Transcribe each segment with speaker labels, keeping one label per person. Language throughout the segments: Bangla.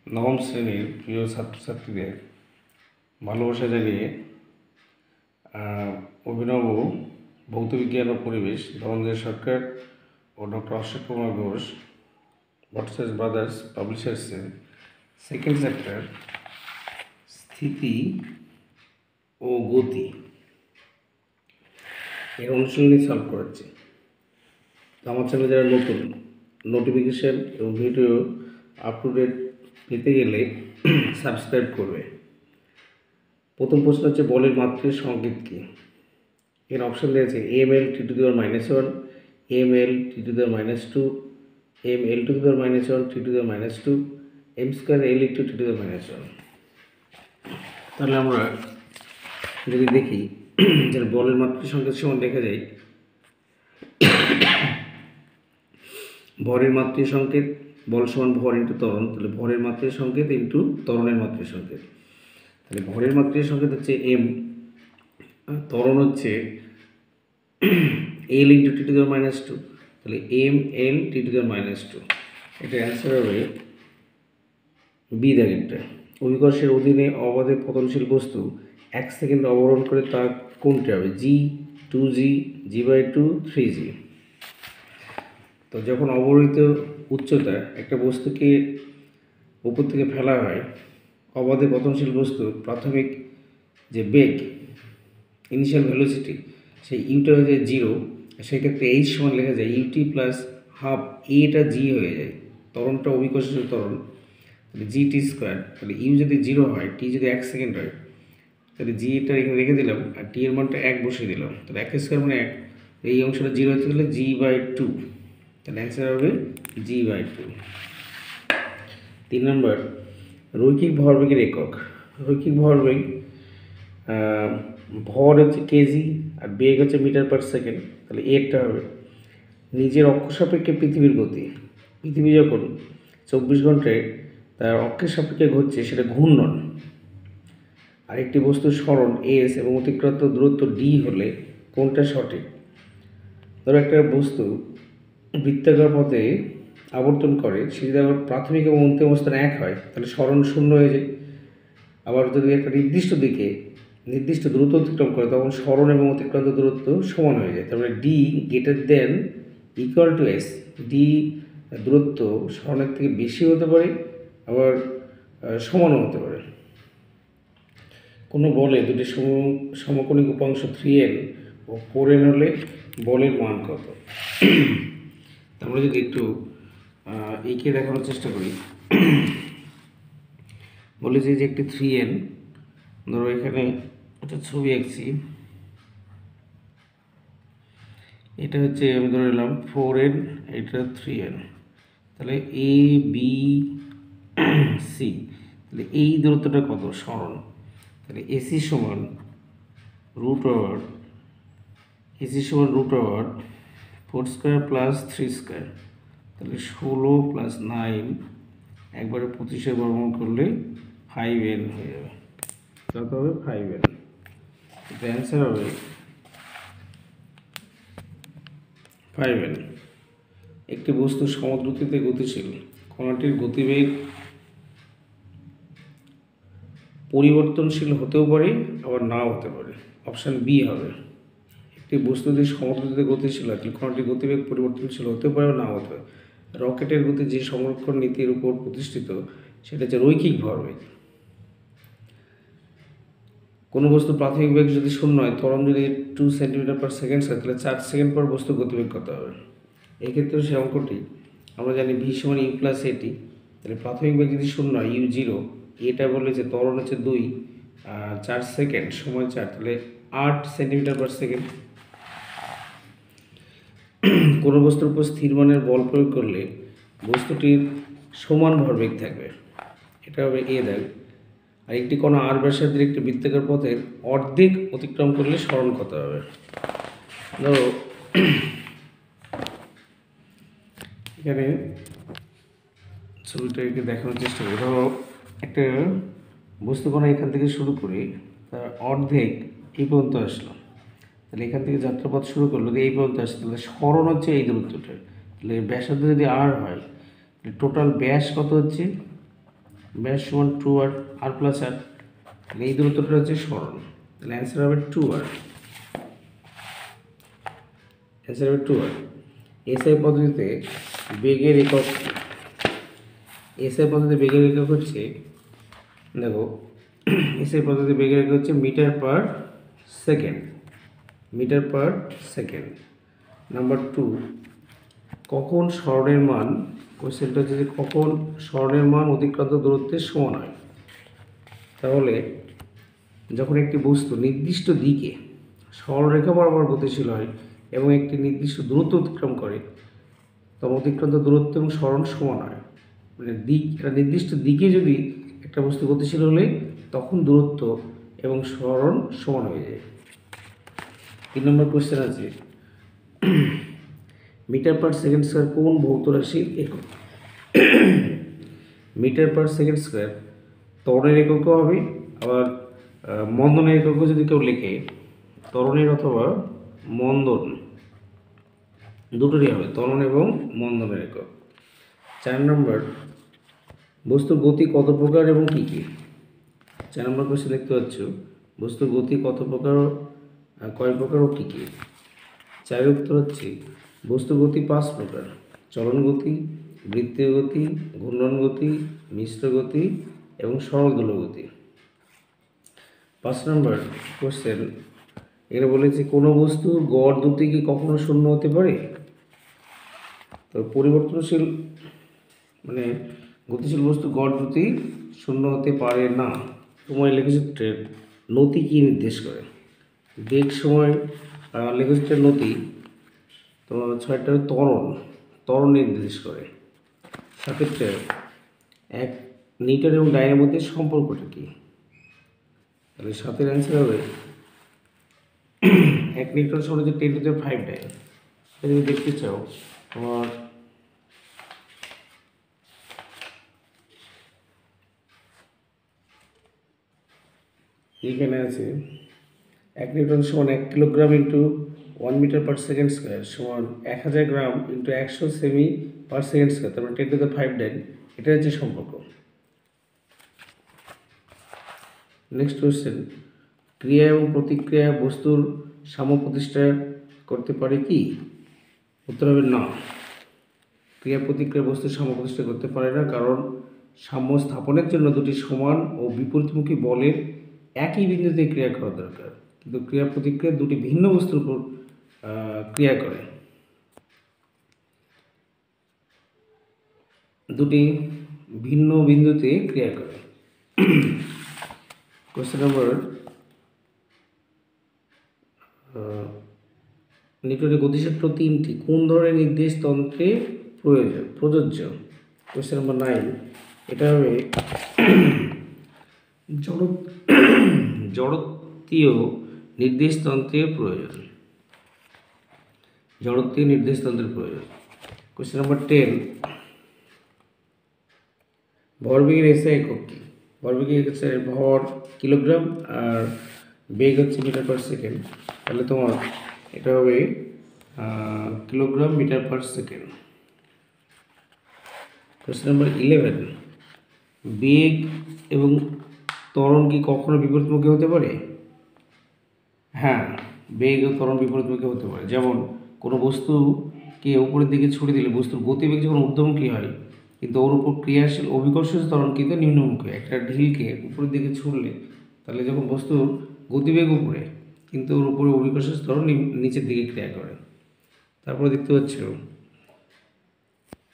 Speaker 1: নবম শ্রেণীর প্রিয় ছাত্রছাত্রীদের ভালোবাসা জানিয়ে অভিনব ভৌতবিজ্ঞান ও পরিবেশ ধনঞ্জয় সরকার ও ডক্টর অশোক কুমার ঘোষ ভট্টাচার্য ব্রাদার্স পাবলিশার্সের সেকেন্ড চ্যাপ্টার স্থিতি ও গতি এর অনুশীলনী সলভ করাচ্ছি। আমার চ্যানেলে যারা নতুন নোটিফিকেশান এবং ভিডিও আপ টু ডেট পেতে গেলে সাবস্ক্রাইব করবে। প্রথম প্রশ্ন হচ্ছে বলের মাত্রিক সংকেত কী? এর অপশান দেওয়া আছে ml t⁻⁻1, ml t⁻², ml t⁻1, t⁻², m² l t⁻²। তাহলে আমরা যদি দেখি যে বলের মাত্রিক সংকেত সমান দেখা যায় ভরের মাত্রিক সংকেত বল সমান ভর ইন্টু ত্বরণ, তাহলে ভরের মাত্রিক সংকেত ইন্টু ত্বরণের মাত্রিক সংকেত। তাহলে ভরের মাত্রিক সংকেত হচ্ছে m, ত্বরণ হচ্ছে l ইন্টু t⁻², তাহলে ml t⁻²। এটা অ্যান্সার হবে বি দাগেরটা। অভিকর্ষের অধীনে অবাধে পতনশীল বস্তু 1 সেকেন্ড অবরোহণ করে তার কোনটি হবে? g, 2g, g/2, 3g। তো যখন অবরোহিত উচ্চতা একটা বস্তুকে উপর থেকে ফেলা হয়, অবাধে পতনশীল বস্তু প্রাথমিক যে বেগ ইনিশিয়াল ভেলোসিটি সেই ইউটা হয়ে যায় 0, সেক্ষেত্রে এইচ সমান লেখা যায় ইউটি প্লাস হাফ এটা জি হয়ে যায়। ত্বরণটা অভিকর্ষীয় ত্বরণ, তাহলে gt²। তাহলে ইউ যদি 0 হয়, টি যদি 1 সেকেন্ড হয়, তাহলে জি এটা এখানে রেখে দিলাম আর টি এর মানটা 1 বসিয়ে দিলাম। তাহলে 1² মানে 1, এই অংশটা 0 হতে গেলে g/2, তাহলে অ্যান্সার হবে g/2। 3 নম্বর রৈখিক ভরবেগের একক। রৈখিক ভরবেগ ভর হচ্ছে কেজি আর বেগ হচ্ছে মিটার পার সেকেন্ড, তাহলে এরটা হবে নিজের অক্ষ সাপেক্ষে পৃথিবীর গতি। পৃথিবী যখন 24 ঘন্টায় তার অক্ষের সাপেক্ষে ঘুরছে সেটা ঘূর্ণন। আরেকটি বস্তুর সরণ এস এবং অতিক্রান্ত দূরত্ব ডি হলে কোনটা সঠিক? ধরো একটা বস্তু বৃত্তাকার পথে আবর্তন করে, সে যদি আবার প্রাথমিক এবং অন্তিম অবস্থান 1 হয় তাহলে সরণ 0 হয়ে যায়। আবার যদি একটা নির্দিষ্ট দিকে নির্দিষ্ট দূরত্ব অতিক্রম করে তখন সরণ এবং অতিক্রান্ত দূরত্ব সমান হয়ে যায়। তারপরে ডি > এস। ডি দূরত্ব সরণের থেকে বেশি হতে পারে, আবার সমানও হতে পারে। কোনো বলে দুটি সমকোণিক উপাংশ 3n ও 4n হলে বলের মান কত? আমরা যদি একটু এঁকে দেখানোর চেষ্টা করি, বলে যে একটি 3n, ধরো এখানে একটা ছবি আঁকছি, এটা হচ্ছে আমি ধরে নিলাম 4n, এটা 3n, তাহলে এ বি সি, তাহলে এই দূরত্বটা কত? সরণ। তাহলে এসি সমান √, এসি সমান √4² প্লাস 3², তাহলে 16 প্লাস 9 একবারে 25-এর বর্গমূল করলে 5n হয়ে যাবে। কত হবে? 5n। এটা অ্যান্সার হবে 5n। একটি বস্তু সমদ্রুতিতে গতিশীল, কণাটির গতিবেগ পরিবর্তনশীল হতেও পারে আবার নাও হতে পারে। অপশান বি হবে। একটি বস্তু যদি সমদ্রুতিতে গতিশীল হয় তাহলে কণাটির গতিবেগ পরিবর্তনশীল হতেও পারে নাও হতে পারে। রকেটের গতি যে সংরক্ষণ নীতির উপর প্রতিষ্ঠিত সেটা হচ্ছে রৈখিক ভরবেগ। কোনো বস্তু প্রাথমিক বেগ যদি 0 হয়, ত্বরণ যদি 2 সেমি/সেকেন্ড হয়, তাহলে 4 সেকেন্ড পর বস্তু গতিবেগ কত হবে? এক্ষেত্রে সে অঙ্কটি আমরা জানি ভি সমান ইউ প্লাস এটি। তাহলে প্রাথমিক বেগ যদি 0 হয়, ইউ 0, এটা বলে যে ত্বরণ হচ্ছে 2 আর 4 সেকেন্ড সময় 4, তাহলে 8 সেমি/সেকেন্ড। কোনো বস্তুর উপর স্থির মানের বল প্রয়োগ করলে বস্তুটির সমান ভরবেগ থাকবে, এটা হবে এ দাগ। আর একটি কণা আর ব্যাসার্ধের একটি বৃত্তাকার পথের অর্ধেক অতিক্রম করলে সরণ কত হবে? ধরো এখানে ছবিটাকে দেখানোর চেষ্টা করি। ধরো একটা বস্তু কণা এখান থেকে শুরু করে তার অর্ধেক এই পর্যন্ত আসলো, তাহলে এখান থেকে যাত্রাপথ শুরু করলো, এই পর্যন্ত আসছে, তাহলে সরণ হচ্ছে এই দূরত্বটা। তাহলে ব্যাসার্ধ যদি আর হয় তাহলে টোটাল ব্যাস কত হচ্ছে? ব্যাস সমান 2r, r প্লাস r। তাহলে এই দূরত্বটা হচ্ছে সরণ, তাহলে অ্যান্সার হবে 2r। অ্যান্সার হবে 2r। এসআই পদ্ধতিতে বেগের একক, এসআই পদ্ধতিতে বেগের একক হচ্ছে, দেখো এসআই পদ্ধতিতে বেগের একক হচ্ছে metre per second, metre per second. Number 2, কখন সরণের মান, কোশ্চেনটা হচ্ছে যে কখন সরণের মান অতিক্রান্ত দূরত্বের সমান হয়। তাহলে যখন একটি বস্তু নির্দিষ্ট দিকে সরলরেখা বরাবর গতিশীল হয় এবং একটি নির্দিষ্ট দূরত্ব অতিক্রম করে, তখন অতিক্রান্ত দূরত্ব এবং সরণ সমান হয়। মানে দিক, একটা নির্দিষ্ট দিকে যদি একটা বস্তু গতিশীল হলে তখন দূরত্ব এবং সরণ সমান হয়ে যায়। 3 নম্বর কোশ্চেন আছে, মিটার পার সেকেন্ড স্কোয়ার কোন ভৌত রাশির একক? মিটার পার সেকেন্ড স্কোয়ার ত্বরণের এককও হবে, আবার মন্দনের এককও যদি কেউ লেখে, ত্বরণের অথবা মন্দন দুটোরই হবে, ত্বরণ এবং মন্দনের একক। 4 নম্বর, বস্তুর গতি কত প্রকার এবং কী কী? 4 নম্বর কোশ্চেন দেখতে পাচ্ছ, বস্তুর গতি কত প্রকার, কয় প্রকার ও কী কী? 4 উত্তর হচ্ছে বস্তুর গতি 5 প্রকার: চলন গতি, বৃত্তীয় গতি, ঘূর্ণন গতি, মিশ্র গতি এবং সরল দোলক গতি। 5 নম্বর কোশ্চেন, এখানে বলেছে কোনো বস্তুর গড় দ্রুতি কি কখনো শূন্য হতে পারে? তো পরিবর্তনশীল মানে গতিশীল বস্তু গড় দ্রুতি শূন্য হতে পারে না। সময় লেখচিত্রের নতি কি নির্দেশ করে? বেগ সময় লেখচিত্রের নতি তোমার 6টা ত্বরণ, ত্বরণ নির্দেশ করে। সেক্ষেত্রে 1 নিউটন এবং ডাইনের মধ্যে সম্পর্কটা কি? তাহলে 7-এর অ্যান্সার হবে 1 নিউটন সমান হচ্ছে 10⁵ ডাইন। যদি দেখতে চাও তোমার এখানে আছে 1 নিউটন সমান 1 kilogram into 1 metre per second square সমান 1000 গ্রাম ইন্টু 100 সেমি পার সেকেন্ড স্কোয়ার, তারপরে 10⁵ ডাইন। এটা হচ্ছে সম্পর্ক। নেক্সট কোয়েশ্চেন, ক্রিয়া এবং প্রতিক্রিয়া বস্তুর সাম্য প্রতিষ্ঠা করতে পারে কি? উত্তর হবে না। ক্রিয়া প্রতিক্রিয়া বস্তুর সাম্য প্রতিষ্ঠা করতে পারে না, কারণ সাম্য স্থাপনের জন্য দুটি সমান ও বিপরীতমুখী বলের একই বিন্দুতে ক্রিয়া করা দরকার, কিন্তু ক্রিয়া প্রতিক্রিয়া দুটি ভিন্ন বস্তুর উপর ক্রিয়া করে, দুটি ভিন্ন বিন্দুতে ক্রিয়া করে। কোশ্চেন নম্বর, নিউটনের গতিসূত্র 3টি কোন ধরনের নির্দেশ তন্ত্রে প্রযোজ্য? কোশ্চেন নম্বর 9, এটা হবে জড়ত্বীয় নির্দেশতন্ত্রের প্রয়োজন, জড়ত্বীয় নির্দেশতন্ত্রের প্রয়োজন। কোশ্চেন নম্বর 10, ভরবেগের এসআই একক কি? ভরবেগের হচ্ছে ভর কিলোগ্রাম আর বেগ হচ্ছে মিটার পার সেকেন্ড, তাহলে তোমার এটা হবে kilogram metre per second. Question number 11, বেগ এবং ত্বরণ কি কখনো বিপরীতমুখী হতে পারে? হ্যাঁ, বেগ ও ত্বরণ বিপরীতমুখী হতে পারে। যেমন কোনো বস্তুকে উপরের দিকে ছুড়ে দিলে বস্তুর গতিবেগ যখন ঊর্ধ্বমুখী হয়, কিন্তু ওর উপর ক্রিয়াশীল অভিকর্ষজ ত্বরণ কিন্তু নিম্নমুখী। একটা ঢিলকে উপরের দিকে ছুড়লে তাহলে যখন বস্তুর গতিবেগ উপরে, কিন্তু ওর উপরে অভিকর্ষজ ত্বরণ নিচের দিকে ক্রিয়া করে। তারপরে দেখতে পাচ্ছ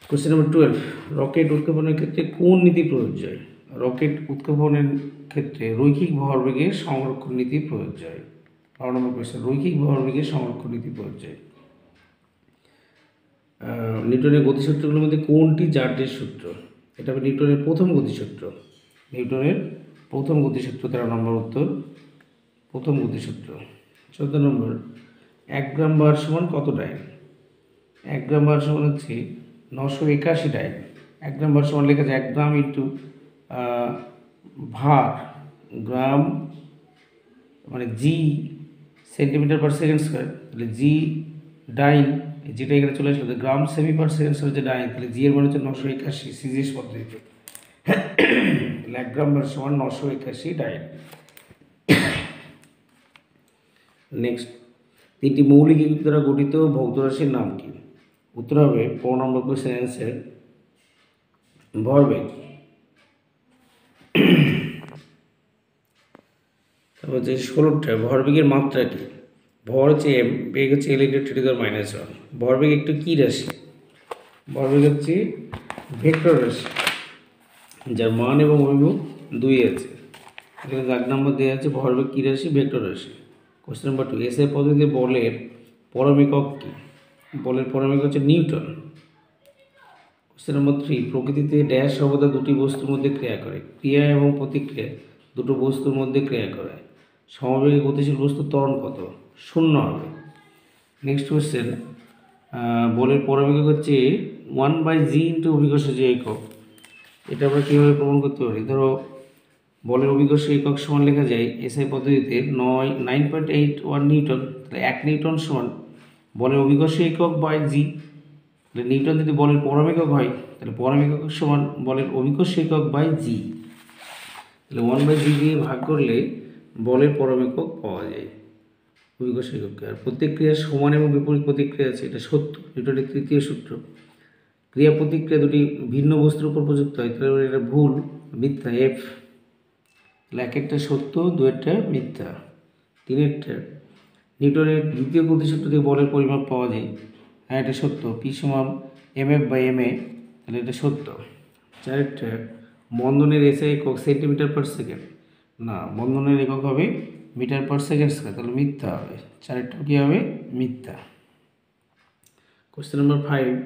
Speaker 1: কোশ্চেন নম্বর 12, রকেট উৎক্ষেপণের ক্ষেত্রে কোন নীতি প্রযোজ্য হয়? রকেট উৎক্ষেপণের ক্ষেত্রে রৈখিক ভরবেগের সংরক্ষণ নীতি প্রযোজ্য হয়। 12 নম্বর কোশ্চেন, রৈখিক ভরবেগের সংরক্ষণ নীতি প্রযোজ্য হয়। নিউটনের গতিসূত্রগুলোর মধ্যে কোনটি জার্ডের সূত্র? এটা হবে নিউটনের প্রথম গতিসূত্র, নিউটনের প্রথম গতিসূত্র। 13 নম্বর উত্তর, প্রথম গতিসূত্র। 14 নম্বর, 1 গ্রাম বার সমান কত ডাইন? 1 গ্রাম বার সমান হচ্ছে 981 ডাইন। 1 গ্রাম বার সমান লেখা যায় 1 গ্রাম ইন্টু ভার, গ্রাম মানে জি সেন্টিমিটার পার সেকেন্ড স্কোয়ার, তাহলে জি ডাইন যেটা এখানে চলে আসলো, গ্রাম সেমি পার সেকেন্ড স্কোয়ার যে ডাইন, তাহলে জি এর মানে হচ্ছে 981 সিজিএস পদ্ধতিতে। তাহলে 1 গ্রাম ভর সমান 981 ডাইন। নেক্সট, 3টি মৌলিক একক দ্বারা গঠিত ভৌত রাশির নাম কি? উত্তর হবে 15 নম্বর কোশ্চেন অ্যান্সার ভরবেগ। তারপর হচ্ছে 16টা ভরবেগের মাত্রা কি? ভর হচ্ছে m, বেগ হচ্ছে l × 10⁻⁻1। ভরবেগ একটু কি রাশি? ভরবেগ হচ্ছে ভেক্টর রাশি যার মান এবং অভিমুখ 2 আছে। এখানে 1 নম্বর দেওয়া আছে ভরবেগ কি রাশি? ভেক্টর রাশি। কোশ্চেন নাম্বার 2, এসআই পদ্ধতিতে বলের পরম একক কি? বলের পরম একক হচ্ছে নিউটন। কোশ্চেন নাম্বার 3, প্রকৃতিতে ড্যাশ সর্বদা দুটি বস্তুর মধ্যে ক্রিয়া করে। ক্রিয়া এবং প্রতিক্রিয়া দুটো বস্তুর মধ্যে ক্রিয়া করে। সমবেগে গতিশীল বস্তুর ত্বরণ কত? 0 হবে। নেক্সট কোশ্চেন, বলের পরম একক হচ্ছে 1/g × অভিকর্ষ যে একক। এটা আমরা কীভাবে প্রমাণ করতে পারি? ধরো বলের অভিকর্ষ একক সমান লেখা যায় এসআই পদ্ধতিতে 9.81 নিউটন। তাহলে 1 নিউটন সমান বলের অভিকর্ষ একক বাই জি। তাহলে নিউটন যদি বলের পরম একক হয় তাহলে পরম একক সমান বলের অভিকর্ষ একক বাই জি। তাহলে 1/g দিয়ে ভাগ করলে বলের পরম একক পাওয়া যায় অভিকর্ষ এককে। আর প্রত্যেক ক্রিয়ার সমান এবং বিপরীত প্রতিক্রিয়া আছে, এটা সত্য, নিউটনের তৃতীয় সূত্র। ক্রিয়া প্রতিক্রিয়া দুটি ভিন্ন বস্তুর উপর প্রযুক্ত হয়, তাহলে এটা ভুল, মিথ্যা, এফ। তাহলে 1-টা সত্য, 2-টা মিথ্যা। 3-টা নিউটনের দ্বিতীয় গতিসূত্র থেকে বলের পরিমাপ পাওয়া যায়, হ্যাঁ এটা সত্য, পি সমান mF/ma, তাহলে এটা সত্য। 4-টা বন্ধনের এসআই একক সেন্টিমিটার/সেকেন্ড, না বন্ধনের একক হবে মিটার/সেকেন্ড², তাহলে মিথ্যা হবে। 4-টা কী হবে? মিথ্যা। কোশ্চেন নাম্বার 5,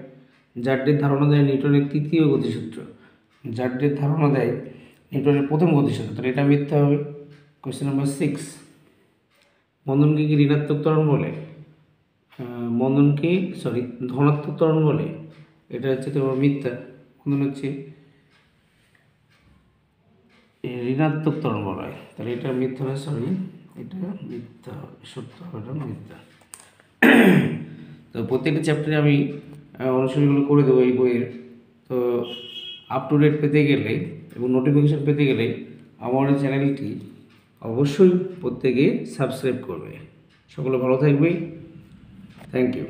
Speaker 1: জাড্রের ধারণা দেয় নিউটনের তৃতীয় গতিসূত্র। জাড্রের ধারণা দেয় নিউটনের প্রথম গতিসূত্র, তাহলে এটা মিথ্যা হবে। কোশ্চেন নাম্বার 6, বন্ধনকে কি ঋণাত্মক ত্বরণ বলে? বন্ধনকে ধনাত্মক ত্বরণ বলে, এটা হচ্ছে তোমার মিথ্যা। বন্ধন হচ্ছে ঋণাত্মক ত্বরণ বলা হয়, তাহলে এটা মিথ্যা হবে, এটা মিথ্যা হবে, সত্য হবে, এটা মিথ্যা। তো প্রত্যেকটা চ্যাপ্টারে আমি অনুশীলনগুলো করে দেবো এই বইয়ের। তো আপ টু ডেট পেতে গেলে এবং নোটিফিকেশান পেতে গেলে আমার এই চ্যানেলটি অবশ্যই প্রত্যেকে সাবস্ক্রাইব করবে। সকলে ভালো থাকবে। Thank you.